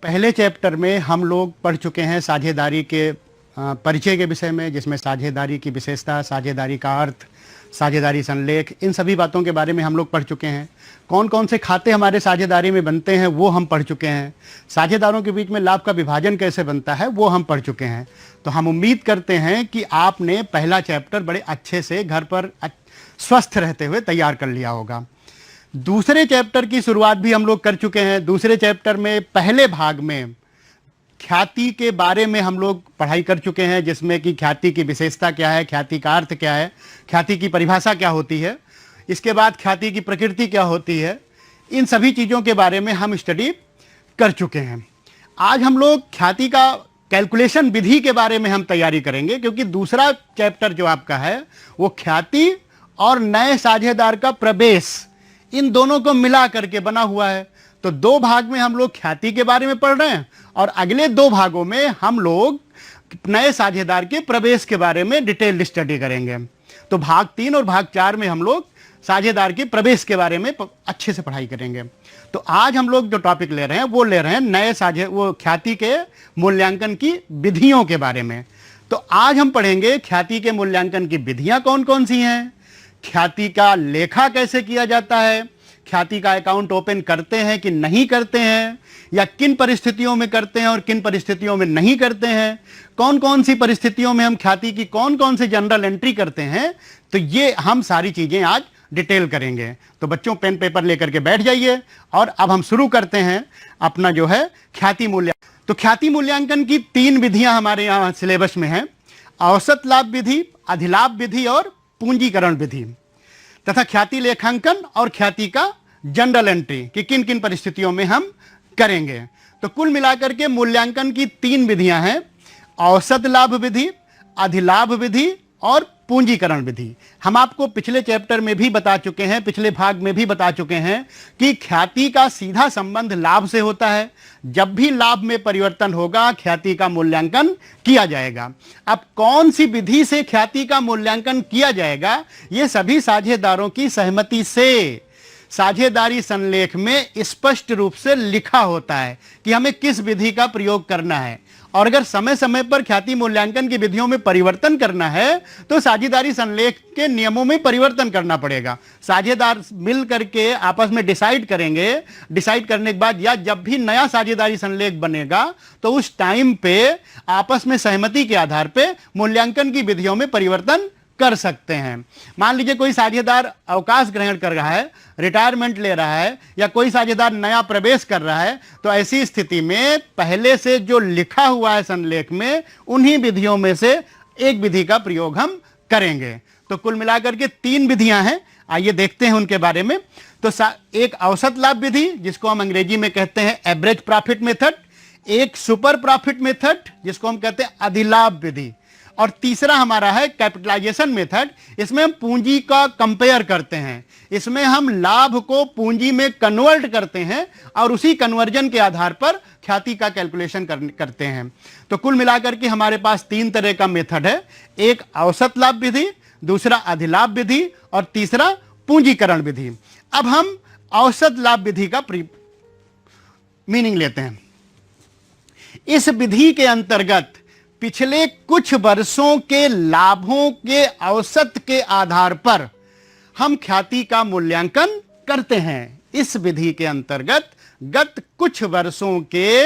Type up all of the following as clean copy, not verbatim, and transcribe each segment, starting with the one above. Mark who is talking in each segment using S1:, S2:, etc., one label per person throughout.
S1: पहले चैप्टर में हम लोग पढ़ चुके हैं साझेदारी के परिचय के विषय में, जिसमें साझेदारी की विशेषता, साझेदारी का अर्थ, साझेदारी संलेख, इन सभी बातों के बारे में हम लोग पढ़ चुके हैं। कौन कौन से खाते हमारे साझेदारी में बनते हैं वो हम पढ़ चुके हैं। साझेदारों के बीच में लाभ का विभाजन कैसे बनता है वो हम पढ़ चुके हैं। तो हम उम्मीद करते हैं कि आपने पहला चैप्टर बड़े अच्छे से घर पर स्वस्थ रहते हुए तैयार कर लिया होगा। दूसरे चैप्टर की शुरुआत भी हम लोग कर चुके हैं। दूसरे चैप्टर में पहले भाग में ख्याति के बारे में हम लोग पढ़ाई कर चुके हैं, जिसमें कि ख्याति की विशेषता क्या है, ख्याति का अर्थ क्या है, ख्याति की परिभाषा क्या होती है, इसके बाद ख्याति की प्रकृति क्या होती है, इन सभी चीज़ों के बारे में हम स्टडी कर चुके हैं। आज हम लोग ख्याति का कैलकुलेशन विधि के बारे में हम तैयारी करेंगे, क्योंकि दूसरा चैप्टर जो आपका है वो ख्याति और नए साझेदार का प्रवेश, इन दोनों को मिला करके बना हुआ है। तो दो भाग में हम लोग ख्याति के बारे में पढ़ रहे हैं और अगले दो भागों में हम लोग नए साझेदार के प्रवेश के बारे में डिटेल स्टडी करेंगे। तो भाग 3 और भाग 4 में हम लोग साझेदार के प्रवेश के बारे में अच्छे से पढ़ाई करेंगे। तो आज हम लोग जो टॉपिक ले रहे हैं वो ले रहे हैं नए वो ख्याति के मूल्यांकन की विधियों के बारे में। तो आज हम पढ़ेंगे ख्याति के मूल्यांकन की विधियां कौन कौन सी हैं, ख्याति का लेखा कैसे किया जाता है, ख्याति का अकाउंट ओपन करते हैं कि नहीं करते हैं, या किन परिस्थितियों में करते हैं और किन परिस्थितियों में नहीं करते हैं, कौन कौन सी परिस्थितियों में हम ख्याति की कौन कौन से जनरल एंट्री करते हैं। तो ये हम सारी चीजें आज डिटेल करेंगे। तो बच्चों पेन पेपर लेकर के बैठ जाइए और अब हम शुरू करते हैं अपना जो है ख्याति मूल्यांकन। तो ख्याति मूल्यांकन की 3 विधियां हमारे यहाँ सिलेबस में हैं: औसत लाभ विधि, अधिलाभ विधि और पूंजीकरण विधि, तथा ख्याति लेखांकन और ख्याति का जनरल एंट्री कि किन किन परिस्थितियों में हम करेंगे। तो कुल मिलाकर के मूल्यांकन की 3 विधियां हैं: औसत लाभ विधि, अधिलाभ विधि और पूंजीकरण विधि। हम आपको पिछले चैप्टर में भी बता चुके हैं, पिछले भाग में भी बता चुके हैं कि ख्याति का सीधा संबंध लाभ से होता है। जब भी लाभ में परिवर्तन होगा ख्याति का मूल्यांकन किया जाएगा। अब कौन सी विधि से ख्याति का मूल्यांकन किया जाएगा, ये सभी साझेदारों की सहमति से साझेदारी संलेख में स्पष्ट रूप से लिखा होता है कि हमें किस विधि का प्रयोग करना है। और अगर समय समय पर ख्याति मूल्यांकन की विधियों में परिवर्तन करना है तो साझेदारी संलेख के नियमों में परिवर्तन करना पड़ेगा। साझेदार मिल करके आपस में डिसाइड करेंगे, डिसाइड करने के बाद या जब भी नया साझेदारी संलेख बनेगा तो उस टाइम पे आपस में सहमति के आधार पे मूल्यांकन की विधियों में परिवर्तन कर सकते हैं। मान लीजिए कोई साझेदार अवकाश ग्रहण कर रहा है, रिटायरमेंट ले रहा है, या कोई साझेदार नया प्रवेश कर रहा है, तो ऐसी स्थिति में पहले से जो लिखा हुआ है संलेख में उन्हीं विधियों में से एक विधि का प्रयोग हम करेंगे। तो कुल मिलाकर के 3 विधियां हैं, आइए देखते हैं उनके बारे में। तो एक औसत लाभ विधि जिसको हम अंग्रेजी में कहते हैं एवरेज प्रॉफिट मेथड, एक सुपर प्रॉफिट मेथड जिसको हम कहते हैं अधिलाभ विधि, और तीसरा हमारा है कैपिटलाइजेशन मेथड। इसमें हम पूंजी का कंपेयर करते हैं, इसमें हम लाभ को पूंजी में कन्वर्ट करते हैं और उसी कन्वर्जन के आधार पर ख्याति का कैलकुलेशन करते हैं। तो कुल मिलाकर के हमारे पास 3 तरह का मेथड है: एक औसत लाभ विधि, दूसरा अधिलाभ विधि और तीसरा पूंजीकरण विधि। अब हम औसत लाभ विधि का मीनिंग लेते हैं। इस विधि के अंतर्गत पिछले कुछ वर्षों के लाभों के औसत के आधार पर हम ख्याति का मूल्यांकन करते हैं। इस विधि के अंतर्गत गत कुछ वर्षों के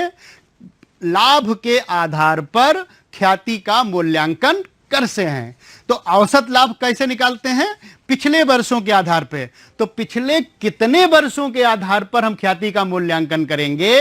S1: लाभ के आधार पर ख्याति का मूल्यांकन करते हैं। तो औसत लाभ कैसे निकालते हैं? पिछले वर्षों के आधार पर। तो पिछले कितने वर्षों के आधार पर हम ख्याति का मूल्यांकन करेंगे,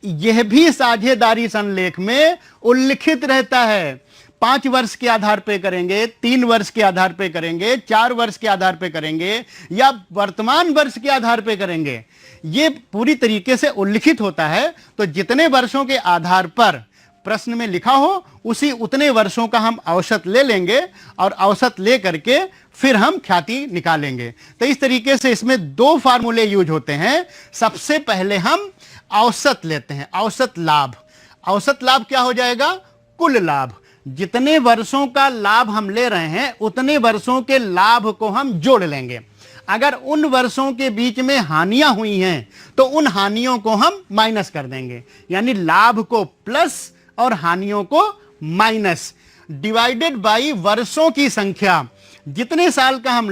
S1: यह भी साझेदारी संलेख में उल्लिखित रहता है। 5 वर्ष के आधार पर करेंगे, 3 वर्ष के आधार पर करेंगे, 4 वर्ष के आधार पर करेंगे, या वर्तमान वर्ष के आधार पर करेंगे, ये पूरी तरीके से उल्लिखित होता है। तो जितने वर्षों के आधार पर प्रश्न में लिखा हो उसी उतने वर्षों का हम औसत ले लेंगे और औसत ले करके फिर हम ख्याति निकालेंगे। तो इस तरीके से इसमें 2 फार्मूले यूज होते हैं। सबसे पहले हम औसत लेते हैं, औसत लाभ। औसत लाभ क्या हो जाएगा? कुल लाभ। जितने वर्षों का लाभ हम ले रहे हैं उतने वर्षों के लाभ को हम जोड़ लेंगे। अगर उन वर्षों के बीच में हानियां हुई हैं तो उन हानियों को हम माइनस कर देंगे, यानी लाभ को प्लस और हानियों को माइनस, डिवाइडेड बाई वर्षों की संख्या। जितने साल का हम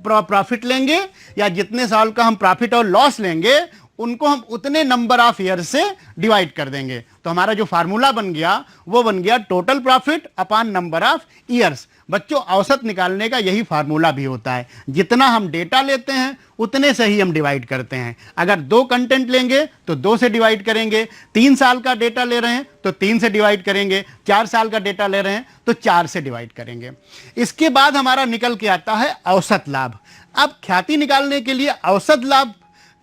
S1: प्रॉफिट लेंगे या जितने साल का हम प्रॉफिट और लॉस लेंगे उनको हम उतने नंबर ऑफ ईयर से डिवाइड कर देंगे। तो हमारा जो फार्मूला बन गया वो बन गया total profit upon number of years. बच्चों, औसत निकालने का यही फार्मूला भी होता है, जितना हम डेटा लेते हैं उतने से ही हम डिवाइड करते हैं। अगर 2 कंटेंट लेंगे तो 2 से डिवाइड करेंगे, 3 साल का डेटा ले रहे हैं तो 3 से डिवाइड करेंगे, 4 साल का डेटा ले रहे हैं तो 4 से डिवाइड करेंगे। इसके बाद हमारा निकल के आता है औसत लाभ। अब ख्याति निकालने के लिए औसत लाभ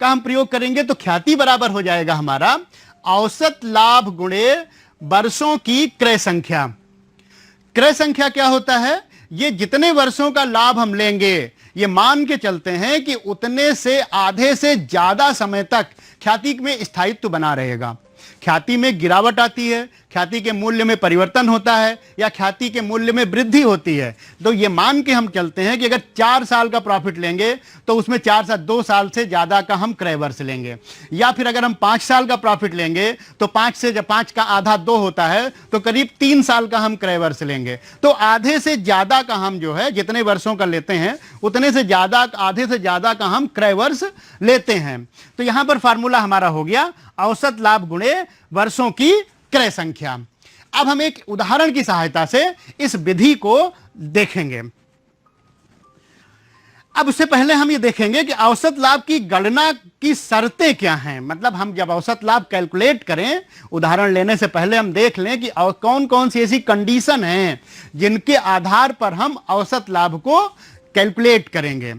S1: का हम प्रयोग करेंगे तो ख्याति बराबर हो जाएगा हमारा औसत लाभ गुणे वर्षों की क्रय संख्या। क्रय संख्या क्या होता है? ये जितने वर्षों का लाभ हम लेंगे ये मान के चलते हैं कि उतने से आधे से ज्यादा समय तक ख्याति में स्थायित्व बना रहेगा। ख्याति में गिरावट आती है, ख्याति के मूल्य में परिवर्तन होता है या ख्याति के मूल्य में वृद्धि होती है, तो ये मान के हम चलते हैं कि अगर 4 साल का प्रॉफिट लेंगे तो उसमें 2 साल से ज्यादा का हम क्रय वर्ष लेंगे, या फिर अगर हम 5 साल का प्रॉफिट लेंगे तो 5 से जब 5 का आधा 2 होता है तो करीब 3 साल का हम क्रय वर्ष लेंगे। तो आधे से ज्यादा का हम जो है जितने वर्षों का लेते हैं उतने से ज्यादा, आधे से ज्यादा का हम क्रय वर्ष लेते हैं। तो यहां पर फार्मूला हमारा हो गया औसत लाभ गुणे वर्षों की क्रय संख्या। अब हम एक उदाहरण की सहायता से इस विधि को देखेंगे। अब उससे पहले हम ये देखेंगे कि औसत लाभ की गणना की शर्तें क्या हैं। मतलब हम जब औसत लाभ कैलकुलेट करें, उदाहरण लेने से पहले हम देख लें कि कौन कौन सी ऐसी कंडीशन हैं जिनके आधार पर हम औसत लाभ को कैलकुलेट करेंगे।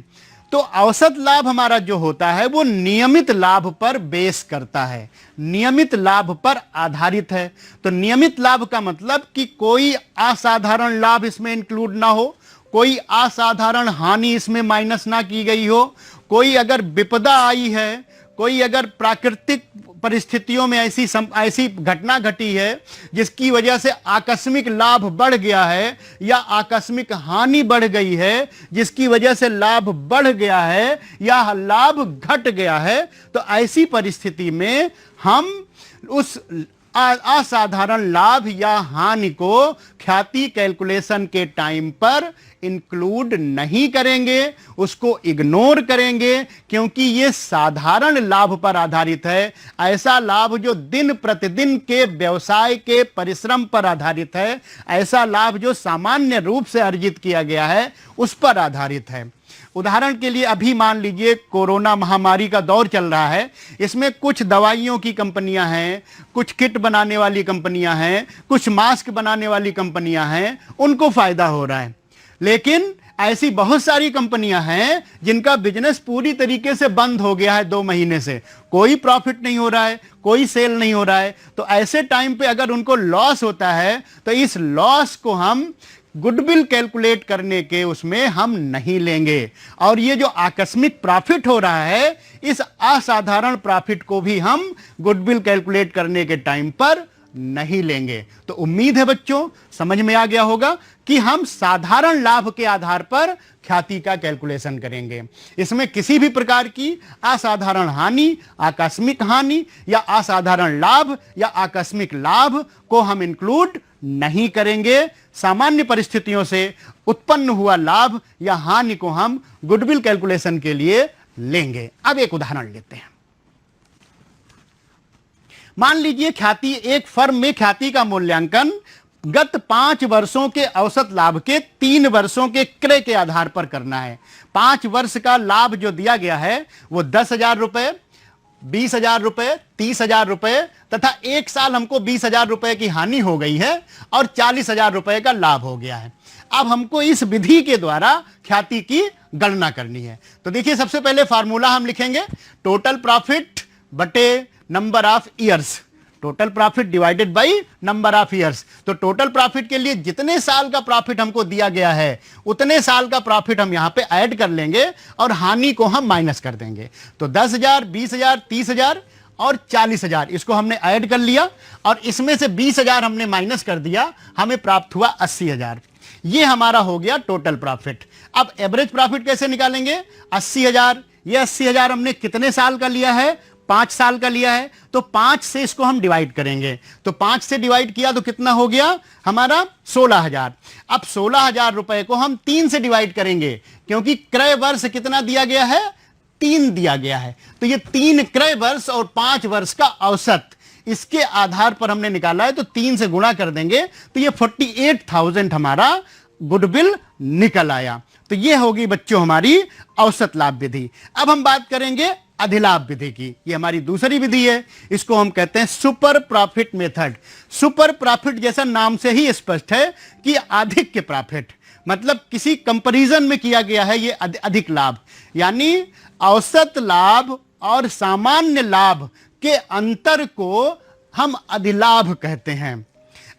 S1: तो औसत लाभ हमारा जो होता है वो नियमित लाभ पर बेस करता है, नियमित लाभ पर आधारित है। तो नियमित लाभ का मतलब कि कोई असाधारण लाभ इसमें इंक्लूड ना हो, कोई असाधारण हानि इसमें माइनस ना की गई हो, कोई अगर विपदा आई है, कोई अगर प्राकृतिक परिस्थितियों में ऐसी घटना घटी है जिसकी वजह से आकस्मिक लाभ बढ़ गया है या आकस्मिक हानि बढ़ गई है जिसकी वजह से लाभ बढ़ गया है या लाभ घट गया है, तो ऐसी परिस्थिति में हम उस असाधारण लाभ या हानि को ख्याति कैलकुलेशन के टाइम पर इंक्लूड नहीं करेंगे, उसको इग्नोर करेंगे, क्योंकि ये साधारण लाभ पर आधारित है। ऐसा लाभ जो दिन प्रतिदिन के व्यवसाय के परिश्रम पर आधारित है, ऐसा लाभ जो सामान्य रूप से अर्जित किया गया है उस पर आधारित है। उदाहरण के लिए अभी मान लीजिए कोरोना महामारी का दौर चल रहा है, इसमें कुछ दवाइयों की कंपनियां हैं, कुछ किट बनाने वाली कंपनियां हैं, कुछ मास्क बनाने वाली कंपनियां हैं, उनको फायदा हो रहा है। लेकिन ऐसी बहुत सारी कंपनियां हैं जिनका बिजनेस पूरी तरीके से बंद हो गया है, 2 महीने से कोई प्रॉफिट नहीं हो रहा है, कोई सेल नहीं हो रहा है। तो ऐसे टाइम पे अगर उनको लॉस होता है तो इस लॉस को हम गुडविल कैलकुलेट करने के उसमें हम नहीं लेंगे, और ये जो आकस्मिक प्रॉफिट हो रहा है इस असाधारण प्रॉफिट को भी हम गुडविल कैलकुलेट करने के टाइम पर नहीं लेंगे। तो उम्मीद है बच्चों समझ में आ गया होगा कि हम साधारण लाभ के आधार पर ख्याति का कैलकुलेशन करेंगे। इसमें किसी भी प्रकार की असाधारण हानि, आकस्मिक हानि या असाधारण लाभ या आकस्मिक लाभ को हम इंक्लूड नहीं करेंगे। सामान्य परिस्थितियों से उत्पन्न हुआ लाभ या हानि को हम गुडविल कैलकुलेशन के लिए लेंगे। अब एक उदाहरण लेते हैं। मान लीजिए ख्याति, एक फर्म में ख्याति का मूल्यांकन गत 5 वर्षों के औसत लाभ के 3 वर्षों के क्रय के आधार पर करना है। 5 वर्ष का लाभ जो दिया गया है वो 10,000 रुपए, 20,000 रुपए, 30,000 रुपए तथा 1 साल हमको 20,000 रुपए की हानि हो गई है और 40,000 रुपए का लाभ हो गया है। अब हमको इस विधि के द्वारा ख्याति की गणना करनी है। तो देखिए सबसे पहले फार्मूला हम लिखेंगे टोटल प्रॉफिट बटे number of years, total profit divided by number of years. तो टोटल प्रॉफिट के लिए जितने साल का प्रॉफिट हमको दिया गया है उतने साल का प्रॉफिट हम यहां पे ऐड कर लेंगे और हानि को हम माइनस कर देंगे। तो 10,000, 20,000, 30,000 और 40,000 इसको हमने ऐड कर लिया और इसमें से 20,000 हमने माइनस कर दिया, हमें प्राप्त हुआ 80,000। ये हमारा हो गया टोटल प्रॉफिट। अब एवरेज प्रॉफिट कैसे निकालेंगे? 80,000, ये 80,000 हमने कितने साल का लिया है? 5 साल का लिया है, तो 5 से इसको हम डिवाइड करेंगे। तो 5 से डिवाइड किया तो कितना हो गया हमारा? 16,000। अब 16,000 रुपए को हम 3 से डिवाइड करेंगे, क्योंकि क्रय वर्ष कितना दिया गया है? 3 दिया गया है। तो ये 3 क्रय वर्ष और 5 वर्ष का औसत, इसके आधार पर हमने निकाला है, तो 3 से गुणा कर देंगे तो ये 48,000 हमारा गुडविल निकल आया। तो ये होगी बच्चों हमारी औसत लाभ विधि। अब हम बात करेंगे अधिलाभ विधि की। ये हमारी दूसरी विधि है, इसको हम कहते हैं super profit method. Super profit जैसा नाम से ही स्पष्ट है कि अधिक के प्रॉफिट, मतलब किसी कंपैरिजन में किया गया है ये अधिक लाभ, यानी औसत लाभ और सामान्य लाभ के अंतर को हम अधिलाभ कहते हैं।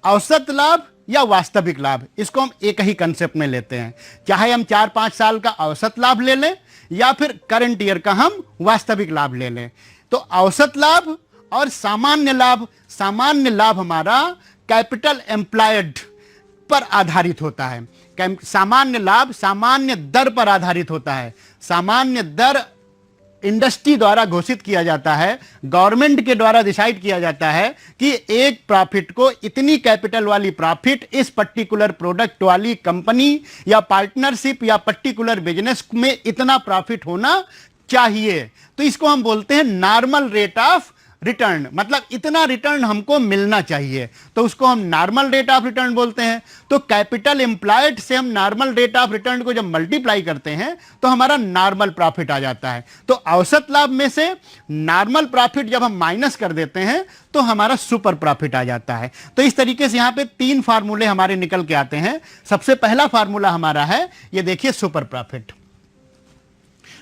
S1: औसत लाभ या वास्तविक लाभ, इसको हम एक ही कंसेप्ट में लेते हैं, चाहे हम 4-5 साल का औसत लाभ ले लें या फिर करंट ईयर का हम वास्तविक लाभ ले लें। तो औसत लाभ और सामान्य लाभ, सामान्य लाभ हमारा कैपिटल एम्प्लॉयड पर आधारित होता है। सामान्य लाभ सामान्य दर पर आधारित होता है। सामान्य दर इंडस्ट्री द्वारा घोषित किया जाता है, गवर्नमेंट के द्वारा डिसाइड किया जाता है कि एक प्रॉफिट को इतनी कैपिटल वाली प्रॉफिट इस पर्टिकुलर प्रोडक्ट वाली कंपनी या पार्टनरशिप या पर्टिकुलर बिजनेस में इतना प्रॉफिट होना चाहिए। तो इसको हम बोलते हैं नॉर्मल रेट ऑफ रिटर्न, मतलब इतना रिटर्न हमको मिलना चाहिए, तो उसको हम नॉर्मल रेट ऑफ रिटर्न बोलते हैं। तो कैपिटल एम्प्लॉयड से हम नॉर्मल रेट ऑफ रिटर्न को जब मल्टीप्लाई करते हैं तो हमारा नॉर्मल प्रॉफिट आ जाता है। तो औसत लाभ में से नॉर्मल प्रॉफिट जब हम माइनस कर देते हैं तो हमारा सुपर प्रॉफिट आ जाता है। तो इस तरीके से यहां पे 3 फार्मूले हमारे निकल के आते हैं। सबसे पहला फार्मूला हमारा है, ये देखिए, सुपर प्रॉफिट।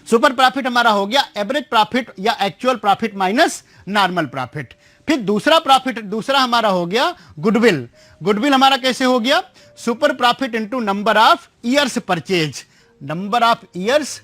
S1: सुपर प्रॉफिट हमारा हो गया एवरेज प्रॉफिट या actual profit minus normal profit. फिर दूसरा हमारा हो गया गुडविल। गुडविल हमारा कैसे हो गया? Super profit into number of years purchase. Number of years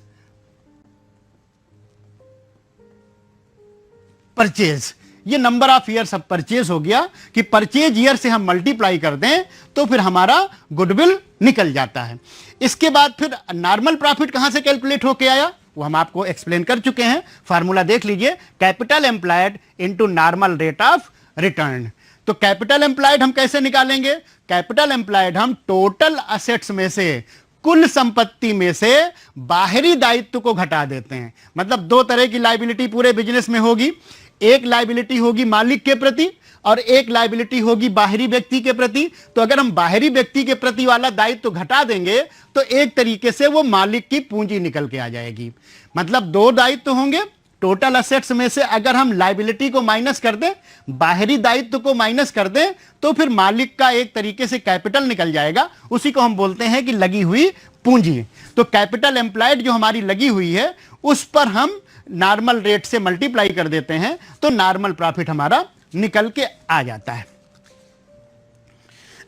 S1: purchase, ये number of years of purchase हो गया कि परचेज ईयर से हम मल्टीप्लाई कर दें तो फिर हमारा गुडविल निकल जाता है। इसके बाद फिर नॉर्मल प्रॉफिट कहां से कैलकुलेट होके आया वो हम आपको एक्सप्लेन कर चुके हैं। फार्मूला देख लीजिए, capital employed into normal rate of return. तो कैपिटल एम्प्लॉयड हम कैसे निकालेंगे? कैपिटल एम्प्लॉयड हम टोटल असेट्स में से, कुल संपत्ति में से बाहरी दायित्व को घटा देते हैं। मतलब 2 तरह की लायबिलिटी पूरे बिजनेस में होगी। एक लायबिलिटी होगी मालिक के प्रति और एक लायबिलिटी होगी बाहरी व्यक्ति के प्रति। तो अगर हम बाहरी व्यक्ति के प्रति वाला दायित्व घटा देंगे तो एक तरीके से वो मालिक की पूंजी निकल के आ जाएगी। मतलब 2 दायित्व होंगे टोटल असेट्स में से। अगर हम लायबिलिटी को माइनस कर दें, बाहरी दायित्व को माइनस कर दें, तो फिर मालिक का एक तरीके से कैपिटल निकल जाएगा। उसी को हम बोलते हैं कि लगी हुई पूंजी। तो कैपिटल एम्प्लॉयड जो हमारी लगी हुई है उस पर हम नॉर्मल रेट से मल्टीप्लाई कर देते हैं तो नॉर्मल प्रॉफिट हमारा निकल के आ जाता है।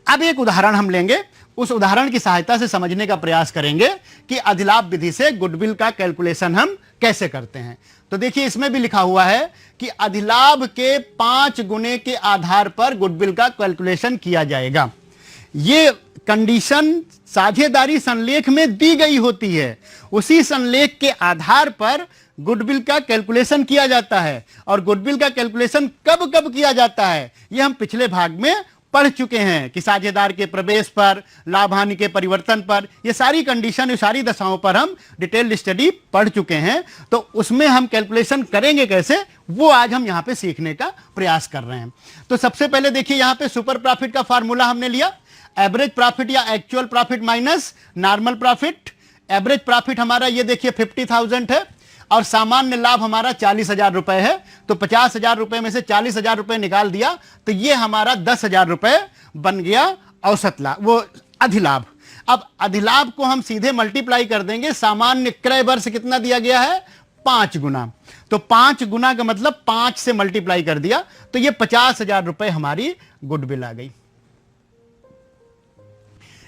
S1: अब एक उदाहरण हम लेंगे, उस उदाहरण की सहायता से समझने का प्रयास करेंगे कि अधिलाभ विधि से गुडविल का कैलकुलेशन हम कैसे करते हैं। तो देखिए, इसमें भी लिखा हुआ है कि अधिलाभ के 5 गुने के आधार पर गुडविल का कैलकुलेशन किया जाएगा। ये कंडीशन साझेदारी संलेख में दी गई होती है। उसी संलेख के आधार पर गुडविल का कैलकुलेशन किया जाता है। और गुडविल का कैलकुलेशन कब कब किया जाता है यह हम पिछले भाग में पढ़ चुके हैं कि साझेदार के प्रवेश पर, लाभ हानि के परिवर्तन पर, ये सारी कंडीशन, ये सारी दशाओं पर हम डिटेल स्टडी पढ़ चुके हैं। तो उसमें हम कैलकुलेशन करेंगे कैसे, वो आज हम यहां पे सीखने का प्रयास कर रहे हैं। तो सबसे पहले देखिए, यहां पे सुपर प्रॉफिट का फार्मूला हमने लिया, एवरेज प्रॉफिट या actual profit minus normal profit. Average profit हमारा ये देखिए 50,000 है और सामान्य लाभ हमारा 40,000 रुपए है। तो 50,000 रुपए में से 40,000 रुपए निकाल दिया तो ये हमारा 10,000 रुपए बन गया औसत लाभ, वो अधिलाभ। अब अधिलाभ को हम सीधे मल्टीप्लाई कर देंगे। सामान्य क्रय वर्ष कितना दिया गया है? 5 गुना। तो 5 गुना का मतलब 5 से मल्टीप्लाई कर दिया तो ये 50,000 रुपए हमारी गुडविल आ गई।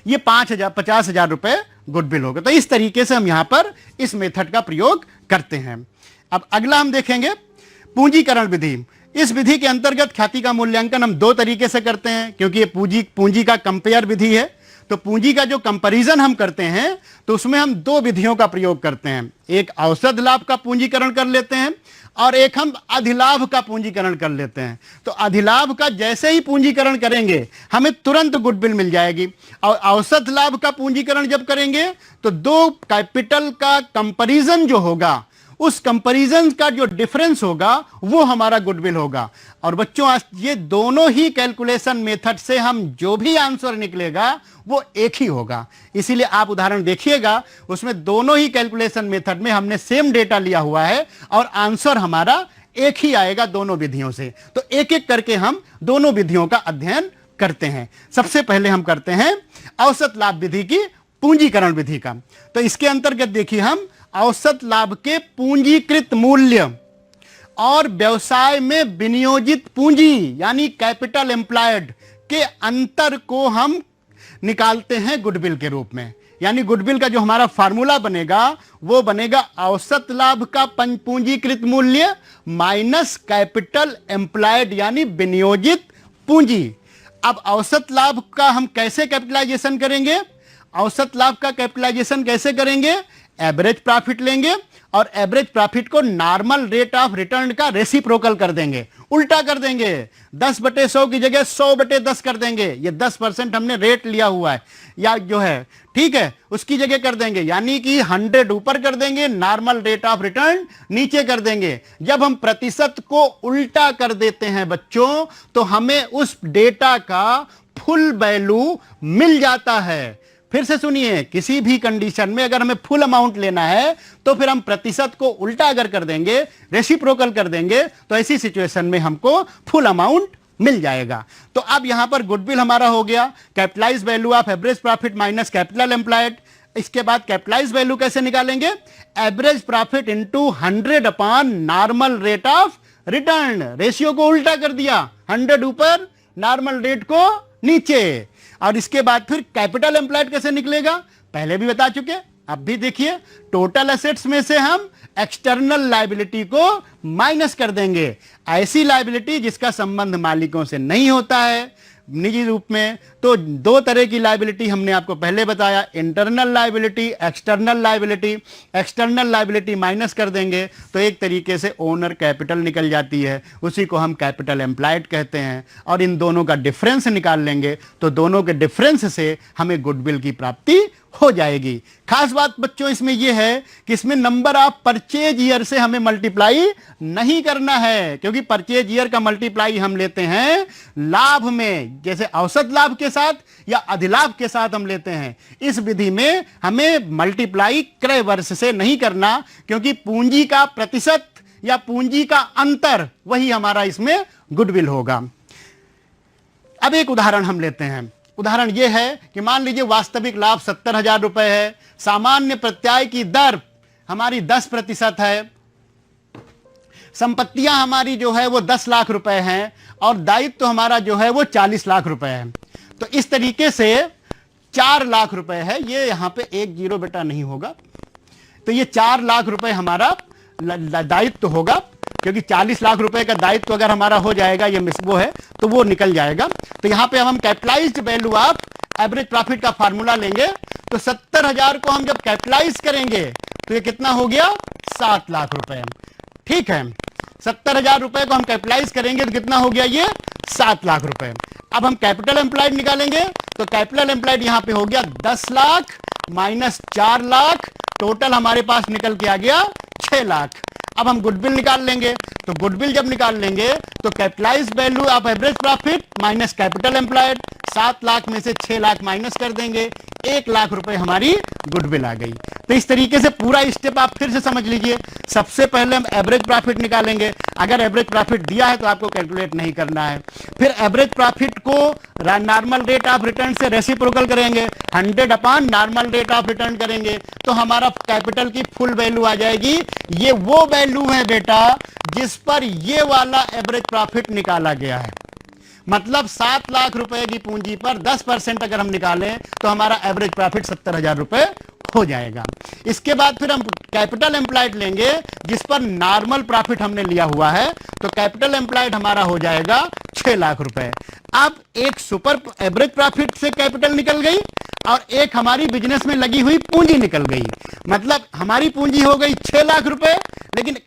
S1: ये 50,000 रुपए गुडविल होगा। तो इस तरीके से हम यहां पर इस मेथड का प्रयोग करते हैं। अब अगला हम देखेंगे पूंजीकरण विधि। इस विधि के अंतर्गत ख्याति का मूल्यांकन हम 2 तरीके से करते हैं, क्योंकि ये पूंजी का कंपेयर विधि है। तो पूंजी का जो कंपैरिजन हम करते हैं तो उसमें हम दो विधियों का प्रयोग करते हैं। एक औसत लाभ का पूंजीकरण कर लेते हैं और एक हम अधिलाभ का पूंजीकरण कर लेते हैं। तो अधिलाभ का जैसे ही पूंजीकरण करेंगे हमें तुरंत गुडविल मिल जाएगी, और औसत लाभ का पूंजीकरण जब करेंगे तो दो कैपिटल का कंपैरिजन जो होगा, उस कंपैरिजन का जो डिफरेंस होगा वो हमारा गुडविल होगा। और बच्चों आज ये दोनों ही कैलकुलेशन मेथड से हम जो भी आंसर निकलेगा वो एक ही होगा। इसीलिए आप उदाहरण देखिएगा, उसमें दोनों ही कैलकुलेशन मेथड में हमने सेम डेटा लिया हुआ है और आंसर हमारा एक ही आएगा दोनों विधियों से। तो एक एक करके हम दोनों विधियों का अध्ययन करते हैं। सबसे पहले हम करते हैं औसत लाभ विधि की पूंजीकरण विधि का। तो इसके अंतर्गत देखिए, हम औसत लाभ के पूंजीकृत मूल्य और व्यवसाय में विनियोजित पूंजी यानी कैपिटल एम्प्लॉयड के अंतर को हम निकालते हैं गुडविल के रूप में। यानी गुडविल का जो हमारा फार्मूला बनेगा वो बनेगा औसत लाभ का पूंजीकृत मूल्य माइनस कैपिटल एम्प्लॉयड यानी विनियोजित पूंजी। अब औसत लाभ का हम कैसे कैपिटलाइजेशन करेंगे? औसत लाभ का कैपिटलाइजेशन कैसे करेंगे? एवरेज प्रॉफिट लेंगे और एवरेज प्रॉफिट को नॉर्मल रेट ऑफ रिटर्न का रेसिप्रोकल कर देंगे, उल्टा कर देंगे। 10/100 की जगह 100/10 कर देंगे। ये 10% हमने रेट लिया हुआ है या जो है, ठीक है, उसकी जगह कर देंगे, यानी कि 100 ऊपर कर देंगे, नॉर्मल रेट ऑफ रिटर्न नीचे कर देंगे। जब हम प्रतिशत को उल्टा कर देते हैं बच्चों, तो हमें उस डेटा का फुल वैल्यू मिल जाता है। फिर से सुनिए, किसी भी कंडीशन में अगर हमें फुल अमाउंट लेना है तो फिर हम प्रतिशत को उल्टा अगर कर देंगे, रेसिप्रोकल कर देंगे, तो ऐसी सिचुएशन में हमको फुल अमाउंट मिल जाएगा। तो अब यहां पर गुडविल हमारा हो गया capitalise value of average profit minus capital employed. इसके बाद कैपिटलाइज वैल्यू कैसे निकालेंगे? Average profit into 100 upon normal rate of return. Ratio को उल्टा कर दिया, 100 ऊपर, नॉर्मल रेट को नीचे। और इसके बाद फिर कैपिटल एम्प्लॉयड कैसे निकलेगा? पहले भी बता चुके, अब भी देखिए। टोटल एसेट्स में से हम एक्सटर्नल लायबिलिटी को माइनस कर देंगे, ऐसी लायबिलिटी जिसका संबंध मालिकों से नहीं होता है निजी रूप में। तो दो तरह की लायबिलिटी हमने आपको पहले बताया, internal liability, external liability. External liability minus कर देंगे तो एक तरीके से ओनर कैपिटल निकल जाती है, उसी को हम कैपिटल एम्प्लॉयड कहते हैं। और इन दोनों का डिफरेंस निकाल लेंगे तो दोनों के डिफरेंस से हमें गुडविल की प्राप्ति हो जाएगी। खास बात बच्चों इसमें यह है कि इसमें नंबर ऑफ परचेज ईयर से हमें मल्टीप्लाई नहीं करना है, क्योंकि परचेज ईयर का मल्टीप्लाई हम लेते हैं लाभ में, जैसे औसत लाभ के साथ या अधिलाभ के साथ हम लेते हैं। इस विधि में हमें मल्टीप्लाई क्रय वर्ष से नहीं करना, क्योंकि पूंजी का प्रतिशत या पूंजी का अंतर वही हमारा इसमें गुडविल होगा। अब एक उदाहरण हम लेते हैं। उदाहरण यह है कि मान लीजिए वास्तविक लाभ 70,000 रुपए है, सामान्य प्रत्याय की दर हमारी 10% है, संपत्तियां हमारी जो है वो 10 लाख रुपए हैं और दायित्व तो हमारा जो है वो 40 लाख रुपए है। तो इस तरीके से 4 लाख रुपए है, ये यहां पे एक जीरो बेटा नहीं होगा, तो ये 4 लाख रुपए हमारा दायित्व होगा, क्योंकि 40 लाख रुपए का दायित्व अगर हमारा हो जाएगा, ये मिसबो है तो वो निकल जाएगा। तो यहां पे हम capitalised value of average profit का फार्मूला लेंगे, तो 70,000 को हम जब कैपिटलाइज करेंगे तो ये कितना हो गया? 7 लाख रुपए। ठीक है, 70,000 रुपए को हम कैपिटलाइज करेंगे तो कितना हो गया? ये 7 लाख रुपए। अब हम कैपिटल एम्प्लॉयड निकालेंगे, तो कैपिटल एम्प्लॉयड यहां पे हो गया 10 लाख माइनस 4 लाख, टोटल हमारे पास निकल के आ गया 6 लाख। अब हम गुडविल निकाल लेंगे, तो गुडविल जब निकाल लेंगे तो capitalise value of average profit minus capital employed, 7 lakh में से 6 लाख माइनस कर देंगे, 1 लाख रुपए हमारी गुडविल आ गई। तो इस तरीके से पूरा स्टेप आप फिर से समझ लीजिए। सबसे पहले हम एवरेज प्रॉफिट निकालेंगे, अगर एवरेज प्रॉफिट दिया है तो आपको कैलकुलेट नहीं करना है। फिर एवरेज प्रॉफिट को नॉर्मल रेट ऑफ रिटर्न से रेसिप्रोकल करेंगे, 100 upon normal rate of return करेंगे, तो हमारा कैपिटल की फुल वैल्यू आ जाएगी। ये वो वैल्यू है बेटा जिस पर ये वाला एवरेज प्रॉफिट निकाला गया है। मतलब 7 लाख रुपए की पूंजी पर 10% अगर हम निकालें तो हमारा एवरेज प्रॉफिट 70,000 रुपए हो जाएगा। इसके बाद फिर हम कैपिटल एम्प्लॉयड लेंगे जिस पर नॉर्मल प्रॉफिट हमने लिया हुआ है, तो कैपिटल एम्प्लॉयड हमारा हो जाएगा 6 लाख रुपए। अब एक सुपर एवरेज प्रॉफिट से कैपिटल निकल गई और एक हमारी बिजनेस में लगी हुई पूंजी निकल गई। मतलब हमारी पूंजी हो गई 6 लाख रुपए, लेकिन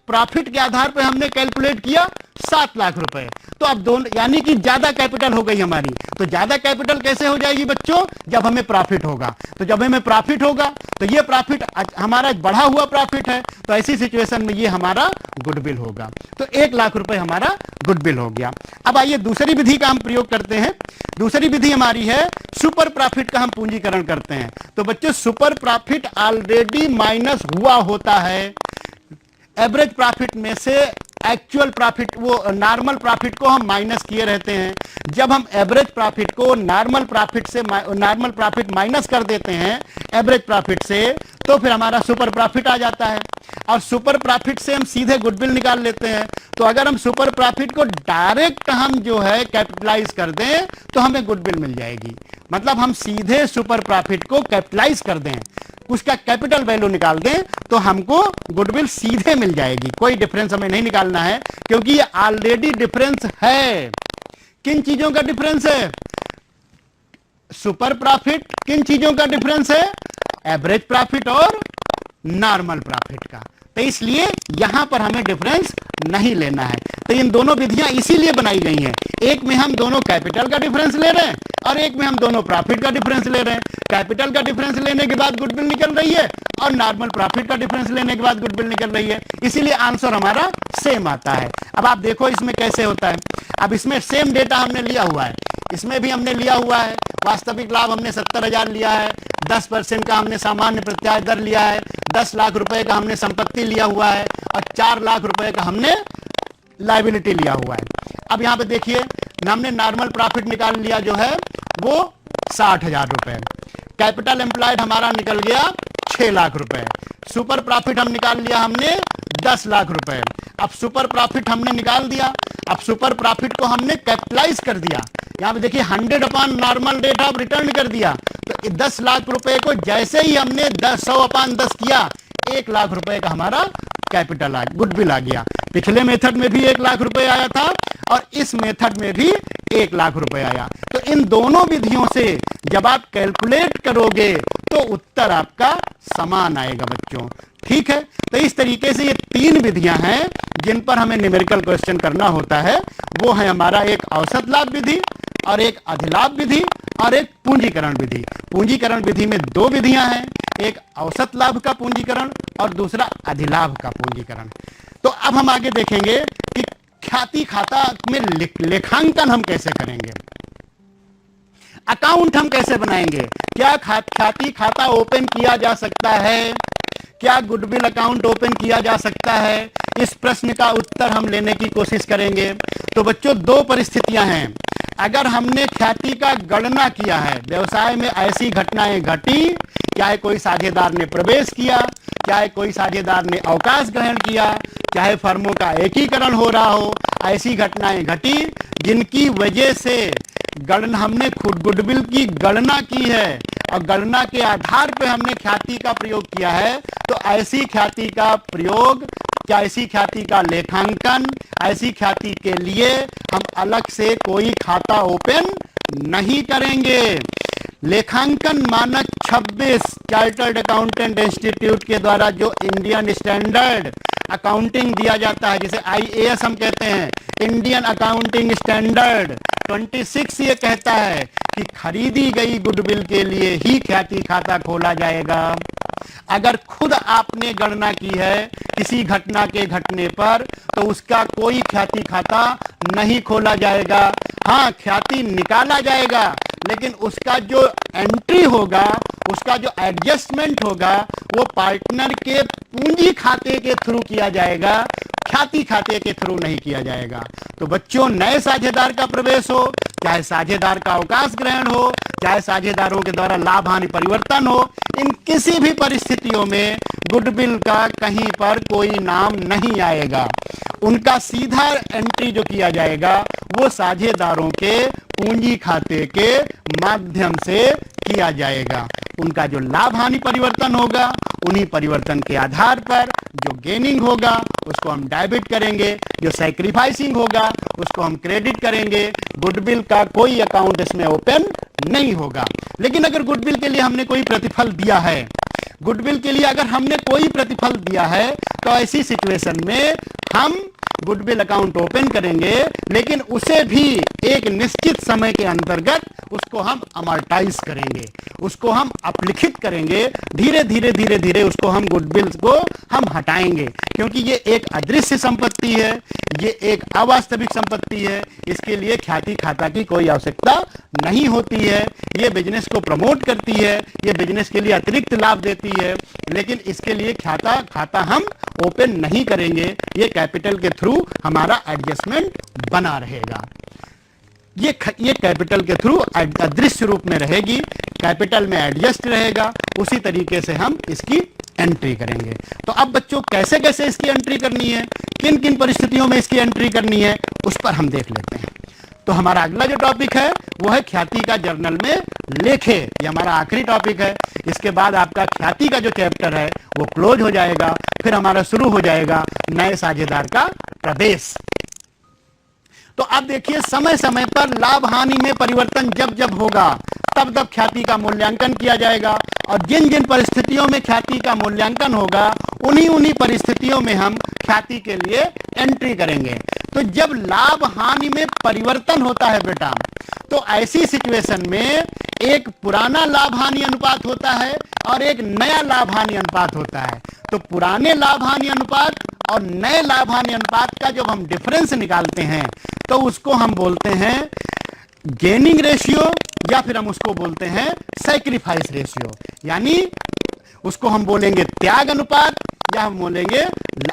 S1: प्रॉफिट के आधार पर हमने कैलकुलेट किया 7 लाख रुपए। तो अब दोनों यानी कि ज्यादा कैपिटल हो गई हमारी। तो ज्यादा कैपिटल कैसे हो जाएगी बच्चों? जब हमें प्रॉफिट होगा। तो जब हमें प्रॉफिट होगा तो ये प्रॉफिट हमारा बढ़ा हुआ प्रॉफिट है, तो ऐसी सिचुएशन में ये हमारा गुडविल होगा। तो 1 लाख रुपए हमारा गुडविल हो गया। अब आइए दूसरी विधि का हम प्रयोग करते हैं। दूसरी विधि हमारी है सुपर प्रॉफिट का हम पूंजीकरण करते हैं। तो बच्चों सुपर प्रॉफिट ऑलरेडी माइनस हुआ होता है एवरेज प्रॉफिट में से। एक्चुअल प्रॉफिट वो नॉर्मल प्रॉफिट को हम माइनस किए रहते हैं। जब हम एवरेज प्रॉफिट को नॉर्मल प्रॉफिट माइनस कर देते हैं एवरेज प्रॉफिट से, तो फिर हमारा सुपर प्रॉफिट आ जाता है। और सुपर प्रॉफिट से हम सीधे गुडविल निकाल लेते हैं। तो अगर हम सुपर प्रॉफिट को डायरेक्ट हम जो है कैपिटलाइज कर दें तो हमें गुडविल मिल जाएगी। मतलब हम सीधे सुपर प्रॉफिट को कैपिटलाइज कर दें, उसका कैपिटल वैल्यू निकाल दें, तो हमको गुडविल सीधे मिल जाएगी। कोई डिफरेंस हमें नहीं निकालना है, क्योंकि ये ऑलरेडी डिफरेंस है। किन चीजों का डिफरेंस है? Super profit. किन चीजों का डिफरेंस है? एवरेज प्रॉफिट और नॉर्मल प्रॉफिट का। तो इसलिए यहां पर हमें डिफरेंस नहीं लेना है। तो इन दोनों विधियां इसीलिए बनाई गई हैं। एक में हम दोनों कैपिटल का डिफरेंस ले रहे हैं और एक में हम दोनों प्रॉफिट का डिफरेंस ले रहे हैं। कैपिटल का डिफरेंस लेने के बाद गुडविल निकल रही है और नॉर्मल प्रॉफिट का डिफरेंस लेने के बाद गुडविल निकल रही है। इसीलिए आंसर हमारा सेम आता है। अब आप देखो इसमें कैसे होता है। अब इसमें सेम डेटा हमने लिया हुआ है, इसमें भी हमने लिया हुआ है। वास्तविक लाभ हमने 70,000 लिया है, 10% का हमने सामान्य प्रत्याय दर लिया है, 10 लाख रुपए का हमने संपत्ति लिया हुआ है और 4 लाख रुपए का हमने लायबिलिटी लिया हुआ है। अब यहां पे देखिए हमने नॉर्मल प्रॉफिट निकाल लिया जो है वो 60,000 रुपए। कैपिटल एम्प्लॉयड हमारा निकल गया 6 लाख रुपए। सुपर प्रॉफिट हम निकाल लिया हमने 10 लाख रुपए। अब सुपर प्रॉफिट हमने निकाल दिया, अब सुपर प्रॉफिट को हमने कैपिटलाइज कर दिया। यहां पे देखिए 100 upon normal rate of return कर दिया। तो 10 लाख रुपए को जैसे ही हमने 100 अपॉन 10 किया, 1 लाख रुपए का हमारा कैपिटल गुडविल आ गया। पिछले मेथड में भी 1 लाख रुपए आया था और इस मेथड में भी 1 लाख रुपए आया। तो इन दोनों विधियों से जब आप कैलकुलेट करोगे तो उत्तर आपका समान आएगा बच्चों। ठीक है, तो इस तरीके से ये 3 विधियां हैं जिन पर हमें न्यूमेरिकल क्वेश्चन करना होता है। वो है हमारा एक औसत लाभ विधि और एक अधिलाभ विधि और एक पूंजीकरण विधि। पूंजीकरण विधि में 2 विधियां हैं, एक औसत लाभ का पूंजीकरण और दूसरा अधिलाभ का पूंजीकरण। तो अब हम आगे देखेंगे कि ख्याति खाता में लेखांकन हम कैसे करेंगे, अकाउंट हम कैसे बनाएंगे, क्या ख्याति खाता ओपन किया जा सकता है, क्या गुडविल अकाउंट ओपन किया जा सकता है। इस प्रश्न का उत्तर हम लेने की कोशिश करेंगे। तो बच्चों 2 परिस्थितियां हैं। अगर हमने ख्याति का गणना किया है, व्यवसाय में ऐसी घटनाएं घटी, चाहे कोई साझेदार ने प्रवेश किया, चाहे कोई साझेदार ने अवकाश ग्रहण किया, चाहे फर्मों का एकीकरण हो रहा हो, ऐसी घटनाएं घटी जिनकी वजह से हमने खुद गुडविल की गणना की है और गणना के आधार पर हमने ख्याति का प्रयोग किया है। तो ऐसी ख्याति का प्रयोग, क्या ऐसी ख्याति का लेखांकन, ऐसी ख्याति के लिए हम अलग से कोई खाता ओपन नहीं करेंगे। लेखांकन मानक 26 चार्टर्ड अकाउंटेंट इंस्टीट्यूट के द्वारा जो इंडियन स्टैंडर्ड अकाउंटिंग दिया जाता है, जिसे IAS हम कहते हैं, इंडियन अकाउंटिंग स्टैंडर्ड 26 ये कहता है कि खरीदी गई गुडविल के लिए ही ख्याति खाता खोला जाएगा। अगर खुद आपने गणना की है किसी घटना के घटने पर तो उसका कोई ख्याति खाता नहीं खोला जाएगा। हाँ, ख्याति निकाला जाएगा, लेकिन उसका जो एंट्री होगा, उसका जो एडजस्टमेंट होगा, वो पार्टनर के पूंजी खाते के थ्रू किया जाएगा, ख्याति खाते के थ्रू नहीं किया जाएगा। तो बच्चों, नए साझेदार का प्रवेश हो, चाहे साझेदार का अवकाश ग्रहण हो, चाहे साझेदारों के द्वारा लाभ हानि परिवर्तन हो, इन किसी भी परिस्थितियों में गुडविल का कहीं पर कोई नाम नहीं आएगा। उनका सीधा एंट्री जो किया जाएगा वो साझेदारों के पूंजी खाते के माध्यम से किया जाएगा। उनका जो लाभ हानि परिवर्तन होगा, उन्हीं परिवर्तन के आधार पर जो गेनिंग होगा उसको हम डेबिट करेंगे, जो सैक्रिफाइसिंग होगा उसको हम क्रेडिट करेंगे। गुडविल का कोई अकाउंट इसमें ओपन नहीं होगा। लेकिन अगर गुडविल के लिए हमने कोई प्रतिफल दिया है, गुडविल के लिए अगर हमने कोई प्रतिफल दिया है, तो ऐसी सिचुएशन में हम गुडविल अकाउंट ओपन करेंगे, लेकिन उसे भी एक निश्चित समय के अंतर्गत उसको हम अमॉर्टाइज करेंगे, उसको हम अपलिखित करेंगे। धीरे धीरे धीरे धीरे उसको हम गुडविल को हम हटाएंगे, क्योंकि ये एक अदृश्य संपत्ति है, ये एक अवास्तविक संपत्ति है। इसके लिए ख्याति खाता की कोई आवश्यकता नहीं होती है। ये बिजनेस को प्रमोट करती है, ये बिजनेस के लिए अतिरिक्त लाभ देती है, लेकिन इसके लिए खाता हम ओपन नहीं करेंगे। ये कैपिटल के थ्रू हमारा एडजस्टमेंट बना रहेगा। ये कैपिटल के थ्रू अदृश्य रूप में रहेगी, कैपिटल में एडजस्ट रहेगा। उसी तरीके से हम इसकी एंट्री करेंगे। तो अब बच्चों कैसे कैसे इसकी एंट्री करनी है, किन किन परिस्थितियों में इसकी एंट्री करनी है, उस पर हम देख लेते हैं। तो हमारा अगला जो टॉपिक है वो है ख्याति का जर्नल में लेखे। ये हमारा आखिरी टॉपिक है। इसके बाद आपका ख्याति का जो चैप्टर है वो क्लोज हो जाएगा। फिर हमारा शुरू हो जाएगा नए साझेदार का प्रवेश। तो अब देखिए, समय समय पर लाभ हानि में परिवर्तन जब जब होगा तब तब ख्याति का मूल्यांकन किया जाएगा, और जिन जिन परिस्थितियों में ख्याति का मूल्यांकन होगा उन्हीं परिस्थितियों में हम ख्याति के लिए एंट्री करेंगे। तो जब लाभ हानि में परिवर्तन होता है बेटा, तो ऐसी सिचुएशन में एक पुराना लाभ हानि अनुपात होता है और एक नया लाभ हानि अनुपात होता है। तो पुराने लाभ हानि अनुपात और नए लाभ हानि अनुपात का जब हम डिफरेंस निकालते हैं तो उसको हम बोलते हैं गेनिंग रेशियो, या फिर हम उसको बोलते हैं सैक्रिफाइस रेशियो, यानी उसको हम बोलेंगे त्याग अनुपात, या हम बोलेंगे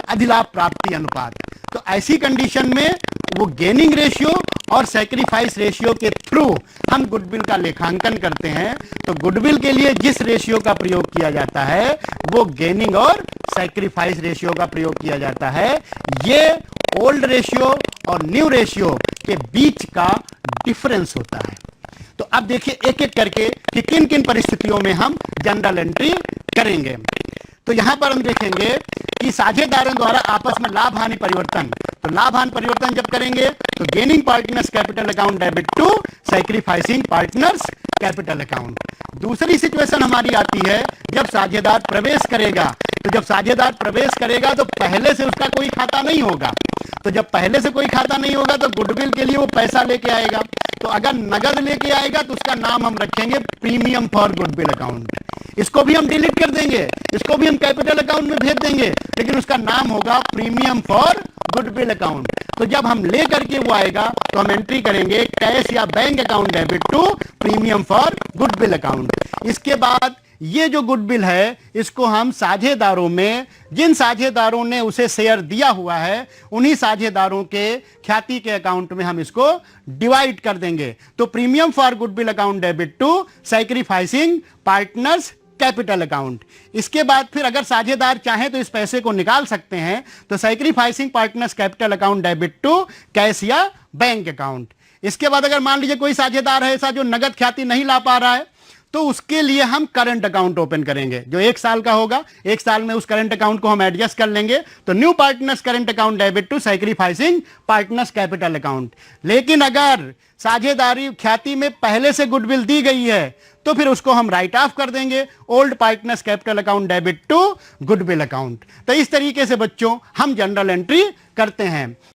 S1: अधिलाभ प्राप्ति अनुपात। तो ऐसी कंडीशन में वो गेनिंग रेशियो और सैक्रिफाइस रेशियो के थ्रू हम गुडविल का लेखांकन करते हैं। तो गुडविल के लिए जिस रेशियो का प्रयोग किया जाता है वो गेनिंग और सैक्रिफाइस रेशियो का प्रयोग किया जाता है। ये ओल्ड रेशियो और न्यू रेशियो के बीच का डिफरेंस होता है। तो अब देखिए एक एक करके कि किन किन परिस्थितियों में हम जनरल एंट्री करेंगे। तो यहां पर हम देखेंगे कि साझेदारों द्वारा आपस में लाभ हानि परिवर्तन। तो लाभ हानि परिवर्तन जब करेंगे तो gaining partners capital account debit to sacrificing partners capital account. दूसरी सिचुएशन हमारी आती है जब साझेदार प्रवेश करेगा। तो जब साझेदार प्रवेश करेगा तो पहले से उसका कोई खाता नहीं होगा। तो जब पहले से कोई खाता नहीं होगा तो गुडविल के लिए वो पैसा लेके आएगा। तो अगर नगद लेके आएगा तो उसका नाम हम रखेंगे प्रीमियम फॉर गुडविल अकाउंट। इसको भी हम डिलीट कर देंगे, इसको भी हम कैपिटल अकाउंट में भेज देंगे, लेकिन उसका नाम होगा प्रीमियम फॉर गुडविल अकाउंट। तो जब हम ले करके वो आएगा तो हम एंट्री करेंगे कैश या bank account debit to premium for goodwill account. इसके बाद ये जो गुडविल है इसको हम साझेदारों में, जिन साझेदारों ने उसे शेयर दिया हुआ है उन्हीं साझेदारों के ख्याति के अकाउंट में हम इसको डिवाइड कर देंगे। तो premium for goodwill account debit to sacrificing partners capital account. इसके बाद फिर अगर साझेदार चाहें तो इस पैसे को निकाल सकते हैं। तो sacrificing partners capital account debit to cash या बैंक अकाउंट। इसके बाद अगर मान लीजिए कोई साझेदार है ऐसा जो नगद ख्याति नहीं ला पा रहा है तो उसके लिए हम करंट अकाउंट ओपन करेंगे जो 1 साल का होगा। 1 साल में उस करंट अकाउंट को हम एडजस्ट कर लेंगे। तो new partners current account debit to sacrificing partners capital account. लेकिन अगर साझेदारी ख्याति में पहले से गुडविल दी गई है तो फिर उसको हम राइट ऑफ कर देंगे old partners capital account debit to goodwill account. तो इस तरीके से बच्चों हम जनरल एंट्री करते हैं।